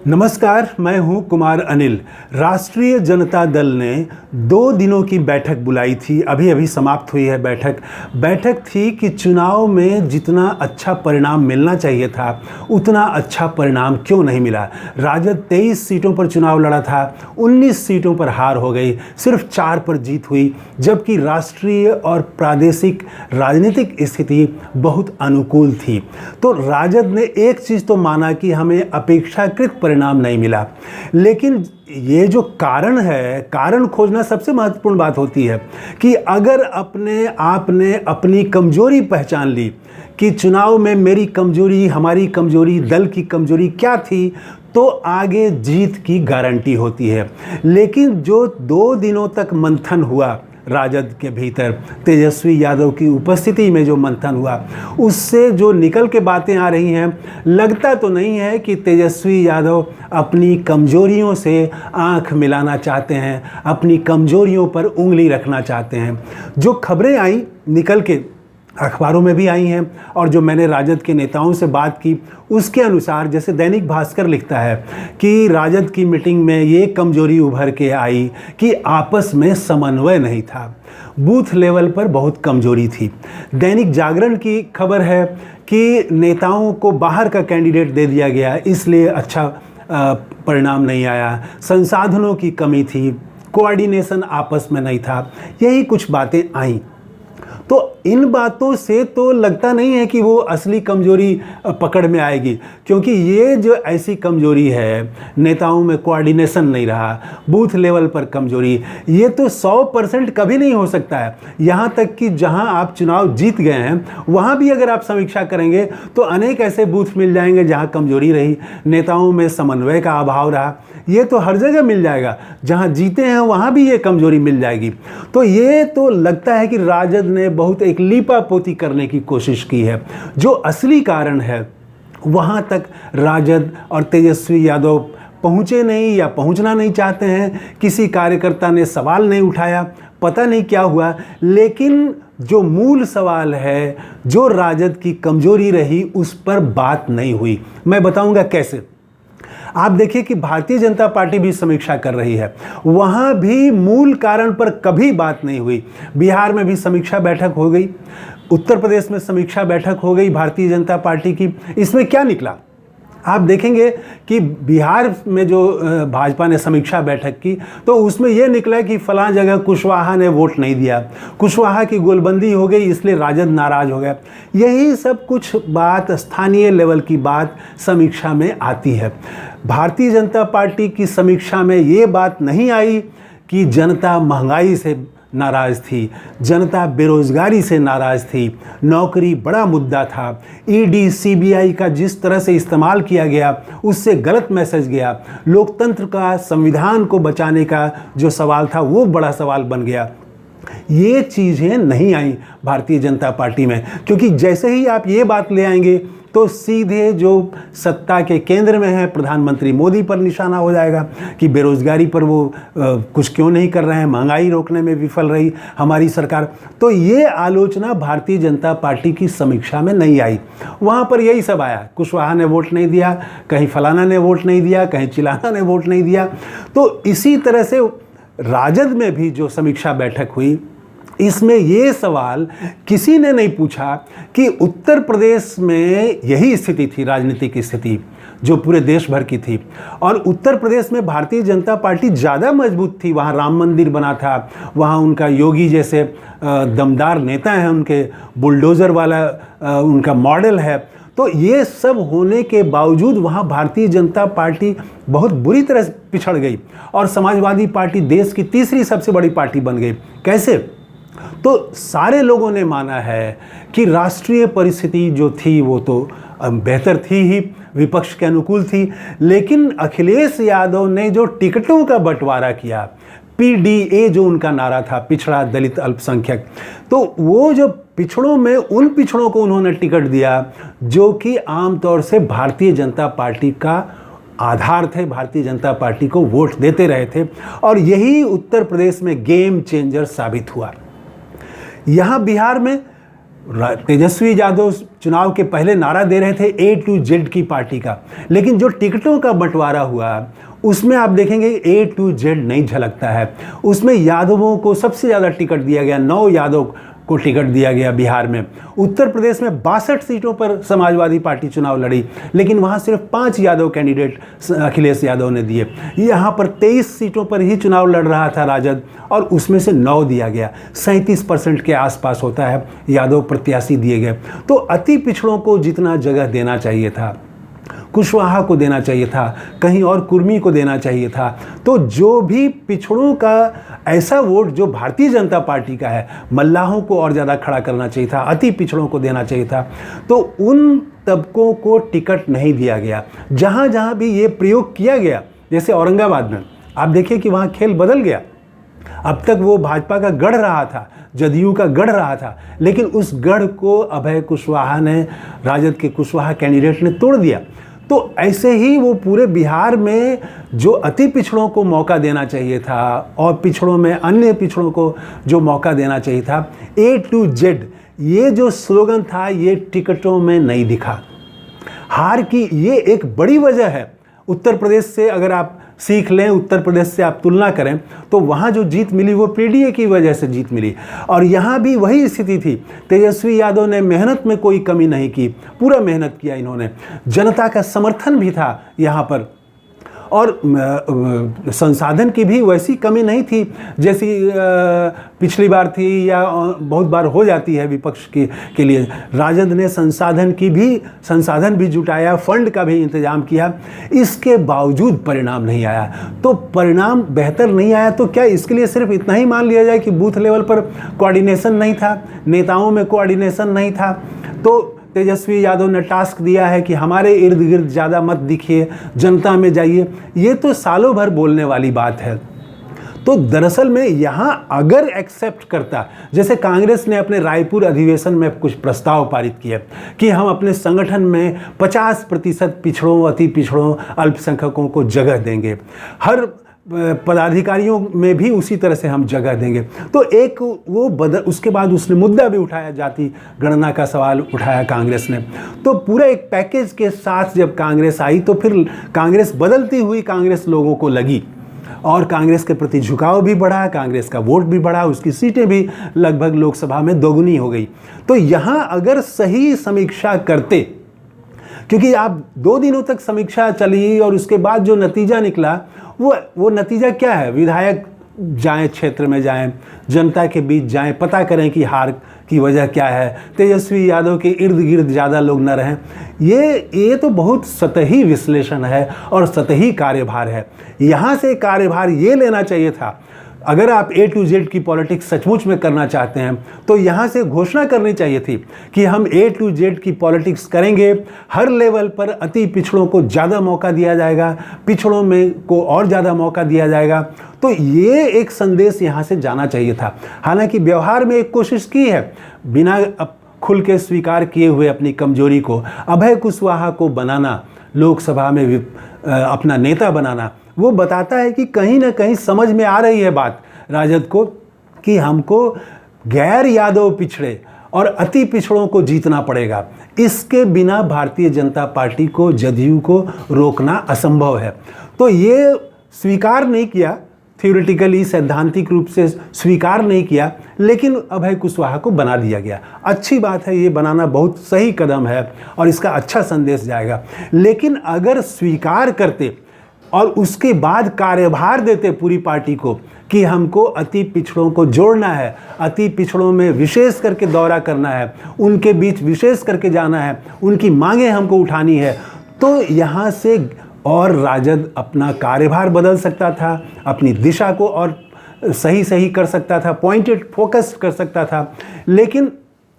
नमस्कार, मैं हूं कुमार अनिल। राष्ट्रीय जनता दल ने 2 दिनों की बैठक बुलाई थी। अभी अभी समाप्त हुई है बैठक थी कि चुनाव में जितना अच्छा परिणाम मिलना चाहिए था उतना अच्छा परिणाम क्यों नहीं मिला। राजद 23 सीटों पर चुनाव लड़ा था, 19 सीटों पर हार हो गई, सिर्फ 4 पर जीत हुई, जबकि राष्ट्रीय और प्रादेशिक राजनीतिक स्थिति बहुत अनुकूल थी। तो राजद ने एक चीज़ तो माना कि हमें अपेक्षाकृत परिणाम नहीं मिला, लेकिन ये जो कारण है, कारण खोजना सबसे महत्वपूर्ण बात होती है कि अगर अपने आप ने अपनी कमजोरी पहचान ली कि चुनाव में मेरी कमजोरी, हमारी कमजोरी, दल की कमजोरी क्या थी, तो आगे जीत की गारंटी होती है। लेकिन जो 2 दिनों तक मंथन हुआ राजद के भीतर, तेजस्वी यादव की उपस्थिति में जो मंथन हुआ, उससे जो निकल के बातें आ रही हैं, लगता तो नहीं है कि तेजस्वी यादव अपनी कमजोरियों से आंख मिलाना चाहते हैं, अपनी कमजोरियों पर उंगली रखना चाहते हैं। जो खबरें आई निकल के अखबारों में भी आई हैं और जो मैंने राजद के नेताओं से बात की उसके अनुसार, जैसे दैनिक भास्कर लिखता है कि राजद की मीटिंग में ये कमजोरी उभर के आई कि आपस में समन्वय नहीं था, बूथ लेवल पर बहुत कमजोरी थी। दैनिक जागरण की खबर है कि नेताओं को बाहर का कैंडिडेट दे दिया गया, इसलिए अच्छा परिणाम नहीं आया, संसाधनों की कमी थी, कोऑर्डिनेशन आपस में नहीं था, यही कुछ बातें आईं। तो इन बातों से तो लगता नहीं है कि वो असली कमजोरी पकड़ में आएगी, क्योंकि ये जो ऐसी कमजोरी है, नेताओं में कोऑर्डिनेशन नहीं रहा, बूथ लेवल पर कमजोरी, ये तो 100% कभी नहीं हो सकता है। यहाँ तक कि जहाँ आप चुनाव जीत गए हैं वहाँ भी अगर आप समीक्षा करेंगे तो अनेक ऐसे बूथ मिल जाएंगे जहाँ कमजोरी रही, नेताओं में समन्वय का अभाव रहा। ये तो हर जगह मिल जाएगा, जहाँ जीते हैं वहाँ भी ये कमजोरी मिल जाएगी। तो ये तो लगता है कि राजद ने बहुत एक लीपापोती करने की कोशिश की है। जो असली कारण है वहाँ तक राजद और तेजस्वी यादव पहुँचे नहीं या पहुँचना नहीं चाहते हैं। किसी कार्यकर्ता ने सवाल नहीं उठाया, पता नहीं क्या हुआ, लेकिन जो मूल सवाल है, जो राजद की कमजोरी रही, उस पर बात नहीं हुई। मैं बताऊंगा कैसे। आप देखिए कि भारतीय जनता पार्टी भी समीक्षा कर रही है, वहाँ भी मूल कारण पर कभी बात नहीं हुई। बिहार में भी समीक्षा बैठक हो गई, उत्तर प्रदेश में समीक्षा बैठक हो गई भारतीय जनता पार्टी की। इसमें क्या निकला आप देखेंगे कि बिहार में जो भाजपा ने समीक्षा बैठक की तो उसमें यह निकला कि फलां जगह कुशवाहा ने वोट नहीं दिया, कुशवाहा की गोलबंदी हो गई, इसलिए राजद नाराज हो गया। यही सब कुछ बात, स्थानीय लेवल की बात समीक्षा में आती है। भारतीय जनता पार्टी की समीक्षा में ये बात नहीं आई कि जनता महंगाई से नाराज़ थी, जनता बेरोज़गारी से नाराज़ थी, नौकरी बड़ा मुद्दा था, ईडी सीबीआई का जिस तरह से इस्तेमाल किया गया उससे गलत मैसेज गया, लोकतंत्र का, संविधान को बचाने का जो सवाल था वो बड़ा सवाल बन गया। ये चीज़ें नहीं आई भारतीय जनता पार्टी में, क्योंकि जैसे ही आप ये बात ले आएंगे तो सीधे जो सत्ता के केंद्र में है प्रधानमंत्री मोदी पर निशाना हो जाएगा कि बेरोजगारी पर वो कुछ क्यों नहीं कर रहे हैं, महंगाई रोकने में विफल रही हमारी सरकार। तो ये आलोचना भारतीय जनता पार्टी की समीक्षा में नहीं आई। वहाँ पर यही सब आया, कुशवाहा ने वोट नहीं दिया, कहीं फलाना ने वोट नहीं दिया, कहीं चिलाना ने वोट नहीं दिया। तो इसी तरह से राजद में भी जो समीक्षा बैठक हुई, इसमें ये सवाल किसी ने नहीं पूछा कि उत्तर प्रदेश में यही स्थिति थी, राजनीतिक स्थिति जो पूरे देश भर की थी, और उत्तर प्रदेश में भारतीय जनता पार्टी ज़्यादा मजबूत थी। वहाँ राम मंदिर बना था, वहाँ उनका योगी जैसे दमदार नेता हैं, उनके बुलडोज़र वाला उनका मॉडल है। तो ये सब होने के बावजूद वहाँ भारतीय जनता पार्टी बहुत बुरी तरह से पिछड़ गई और समाजवादी पार्टी देश की तीसरी सबसे बड़ी पार्टी बन गई। कैसे? तो सारे लोगों ने माना है कि राष्ट्रीय परिस्थिति जो थी वो तो बेहतर थी ही, विपक्ष के अनुकूल थी, लेकिन अखिलेश यादव ने जो टिकटों का बंटवारा किया, पीडीए जो उनका नारा था, पिछड़ा दलित अल्पसंख्यक, तो वो जो पिछड़ों में उन पिछड़ों को उन्होंने टिकट दिया जो कि आमतौर से भारतीय जनता पार्टी का आधार थे, भारतीय जनता पार्टी को वोट देते रहे थे, और यही उत्तर प्रदेश में गेम चेंजर साबित हुआ। यहाँ बिहार में तेजस्वी यादव चुनाव के पहले नारा दे रहे थे A to Z की पार्टी का, लेकिन जो टिकटों का बंटवारा हुआ उसमें आप देखेंगे A to Z नहीं झलकता है। उसमें यादवों को सबसे ज़्यादा टिकट दिया गया, 9 यादव को टिकट दिया गया बिहार में। उत्तर प्रदेश में 62 सीटों पर समाजवादी पार्टी चुनाव लड़ी, लेकिन वहाँ सिर्फ 5 यादव कैंडिडेट अखिलेश यादव ने दिए। यहाँ पर 23 सीटों पर ही चुनाव लड़ रहा था राजद, और उसमें से 9 दिया गया। 37% के आसपास होता है यादव प्रत्याशी दिए गए। तो अति पिछड़ों को जितना जगह देना चाहिए था, कुशवाहा को देना चाहिए था, कहीं और कुर्मी को देना चाहिए था, तो जो भी पिछड़ों का ऐसा वोट जो भारतीय जनता पार्टी का है, मल्लाहों को और ज़्यादा खड़ा करना चाहिए था, अति पिछड़ों को देना चाहिए था। तो उन तबकों को टिकट नहीं दिया गया। जहाँ जहाँ भी ये प्रयोग किया गया, जैसे औरंगाबाद में आप देखिए कि वहाँ खेल बदल गया। अब तक वो भाजपा का गढ़ रहा था, जदयू का गढ़ रहा था, लेकिन उस गढ़ को अभय कुशवाहा ने, राजद के कुशवाहा कैंडिडेट ने तोड़ दिया। तो ऐसे ही वो पूरे बिहार में जो अति पिछड़ों को मौका देना चाहिए था और पिछड़ों में अन्य पिछड़ों को जो मौका देना चाहिए था, A to Z, ये जो स्लोगन था ये टिकटों में नहीं दिखा। हार की ये एक बड़ी वजह है। उत्तर प्रदेश से अगर आप सीख लें, उत्तर प्रदेश से आप तुलना करें, तो वहाँ जो जीत मिली वो पीडीए की वजह से जीत मिली, और यहाँ भी वही स्थिति थी। तेजस्वी यादव ने मेहनत में कोई कमी नहीं की, पूरा मेहनत किया इन्होंने, जनता का समर्थन भी था यहाँ पर, और संसाधन की भी वैसी कमी नहीं थी जैसी पिछली बार थी या बहुत बार हो जाती है विपक्ष के लिए। राजद ने संसाधन भी जुटाया, फंड का भी इंतजाम किया, इसके बावजूद परिणाम नहीं आया। तो परिणाम बेहतर नहीं आया तो क्या इसके लिए सिर्फ इतना ही मान लिया जाए कि बूथ लेवल पर कोऑर्डिनेशन नहीं था, नेताओं में कोऑर्डिनेशन नहीं था? तो तेजस्वी यादव ने टास्क दिया है कि हमारे इर्द गिर्द ज़्यादा मत दिखिए, जनता में जाइए, ये तो सालों भर बोलने वाली बात है। तो दरअसल में यहाँ अगर एक्सेप्ट करता, जैसे कांग्रेस ने अपने रायपुर अधिवेशन में कुछ प्रस्ताव पारित किए कि हम अपने संगठन में 50% पिछड़ों, अति पिछड़ों, अल्पसंख्यकों को जगह देंगे, हर पदाधिकारियों में भी उसी तरह से हम जगह देंगे, तो एक वो उसके बाद उसने मुद्दा भी उठाया, जाति गणना का सवाल उठाया कांग्रेस ने। तो पूरा एक पैकेज के साथ जब कांग्रेस आई तो फिर कांग्रेस बदलती हुई कांग्रेस लोगों को लगी, और कांग्रेस के प्रति झुकाव भी बढ़ा, कांग्रेस का वोट भी बढ़ा, उसकी सीटें भी लगभग लोकसभा में दोगुनी हो गई। तो यहाँ अगर सही समीक्षा करते, क्योंकि आप 2 दिनों तक समीक्षा चली और उसके बाद जो नतीजा निकला वो नतीजा क्या है? विधायक जाएं, क्षेत्र में जाएं, जनता के बीच जाएं, पता करें कि हार की वजह क्या है, तेजस्वी यादव के इर्द गिर्द ज़्यादा लोग न रहें। ये तो बहुत सतही विश्लेषण है और सतही कार्यभार है। यहाँ से कार्यभार ये लेना चाहिए था, अगर आप A to Z की पॉलिटिक्स सचमुच में करना चाहते हैं तो यहाँ से घोषणा करनी चाहिए थी कि हम A to Z की पॉलिटिक्स करेंगे, हर लेवल पर अति पिछड़ों को ज़्यादा मौका दिया जाएगा, पिछड़ों में को और ज़्यादा मौका दिया जाएगा। तो ये एक संदेश यहाँ से जाना चाहिए था। हालांकि व्यवहार में एक कोशिश की है, बिना खुल के स्वीकार किए हुए अपनी कमजोरी को, अभय कुशवाहा को बनाना, लोकसभा में अपना नेता बनाना, वो बताता है कि कहीं ना कहीं समझ में आ रही है बात राजद को कि हमको गैर यादव पिछड़े और अति पिछड़ों को जीतना पड़ेगा। इसके बिना भारतीय जनता पार्टी को, जदयू को रोकना असंभव है। तो ये स्वीकार नहीं किया, थ्योरेटिकली सैद्धांतिक रूप से स्वीकार नहीं किया, लेकिन अभय कुशवाहा को बना दिया गया। अच्छी बात है, ये बनाना बहुत सही कदम है और इसका अच्छा संदेश जाएगा। लेकिन अगर स्वीकार करते और उसके बाद कार्यभार देते पूरी पार्टी को कि हमको अति पिछड़ों को जोड़ना है, अति पिछड़ों में विशेष करके दौरा करना है, उनके बीच विशेष करके जाना है, उनकी मांगें हमको उठानी है, तो यहाँ से और राजद अपना कार्यभार बदल सकता था, अपनी दिशा को और सही कर सकता था, पॉइंटेड फोकस कर सकता था। लेकिन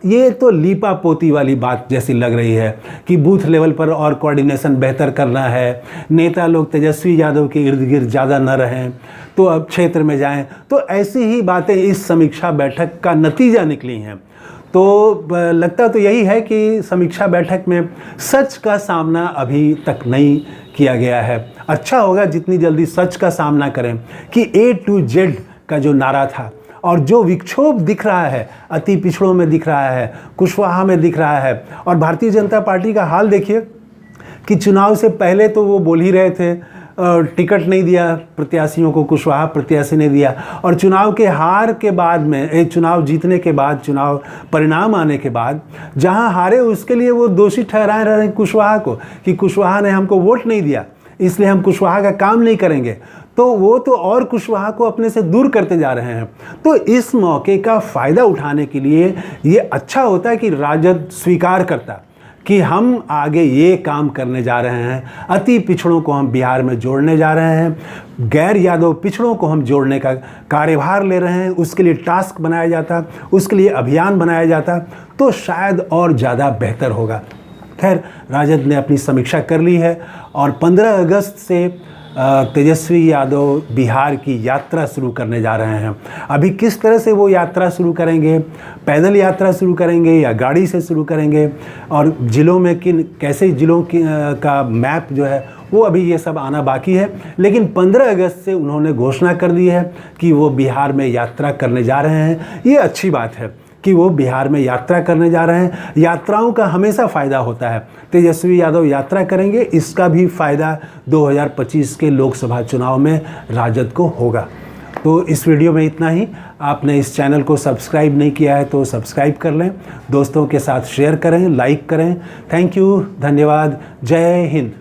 ये तो लीपा पोती वाली बात जैसी लग रही है कि बूथ लेवल पर और कोऑर्डिनेशन बेहतर करना है, नेता लोग तेजस्वी यादव के इर्द गिर्द ज़्यादा न रहें, तो अब क्षेत्र में जाएं। तो ऐसी ही बातें इस समीक्षा बैठक का नतीजा निकली हैं। तो लगता तो यही है कि समीक्षा बैठक में सच का सामना अभी तक नहीं किया गया है। अच्छा होगा जितनी जल्दी सच का सामना करें कि A to Z का जो नारा था और जो विक्षोभ दिख रहा है अति पिछड़ों में दिख रहा है, कुशवाहा में दिख रहा है। और भारतीय जनता पार्टी का हाल देखिए कि चुनाव से पहले तो वो बोल ही रहे थे, टिकट नहीं दिया प्रत्याशियों को, कुशवाहा प्रत्याशी ने दिया, और चुनाव के हार के बाद में, चुनाव जीतने के बाद, चुनाव परिणाम आने के बाद जहां हारे उसके लिए वो दोषी ठहराए रहे कुशवाहा को कि कुशवाहा ने हमको वोट नहीं दिया इसलिए हम कुशवाहा का काम नहीं करेंगे। तो वो तो और कुशवाहा को अपने से दूर करते जा रहे हैं। तो इस मौके का फ़ायदा उठाने के लिए ये अच्छा होता है कि राजद स्वीकार करता कि हम आगे ये काम करने जा रहे हैं, अति पिछड़ों को हम बिहार में जोड़ने जा रहे हैं, गैर यादव पिछड़ों को हम जोड़ने का कार्यभार ले रहे हैं, उसके लिए टास्क बनाया जाता, उसके लिए अभियान बनाया जाता तो शायद और ज़्यादा बेहतर होगा। खैर, राजद ने अपनी समीक्षा कर ली है और 15 अगस्त से तेजस्वी यादव बिहार की यात्रा शुरू करने जा रहे हैं। अभी किस तरह से वो यात्रा शुरू करेंगे, पैदल यात्रा शुरू करेंगे या गाड़ी से शुरू करेंगे, और ज़िलों में कैसे ज़िलों का मैप जो है वो अभी ये सब आना बाकी है। लेकिन 15 अगस्त से उन्होंने घोषणा कर दी है कि वो बिहार में यात्रा करने जा रहे हैं। ये अच्छी बात है कि वो बिहार में यात्रा करने जा रहे हैं। यात्राओं का हमेशा फ़ायदा होता है। तेजस्वी यादव यात्रा करेंगे, इसका भी फ़ायदा 2025 के लोकसभा चुनाव में राजद को होगा। तो इस वीडियो में इतना ही। आपने इस चैनल को सब्सक्राइब नहीं किया है तो सब्सक्राइब कर लें, दोस्तों के साथ शेयर करें, लाइक करें। थैंक यू, धन्यवाद, जय हिंद।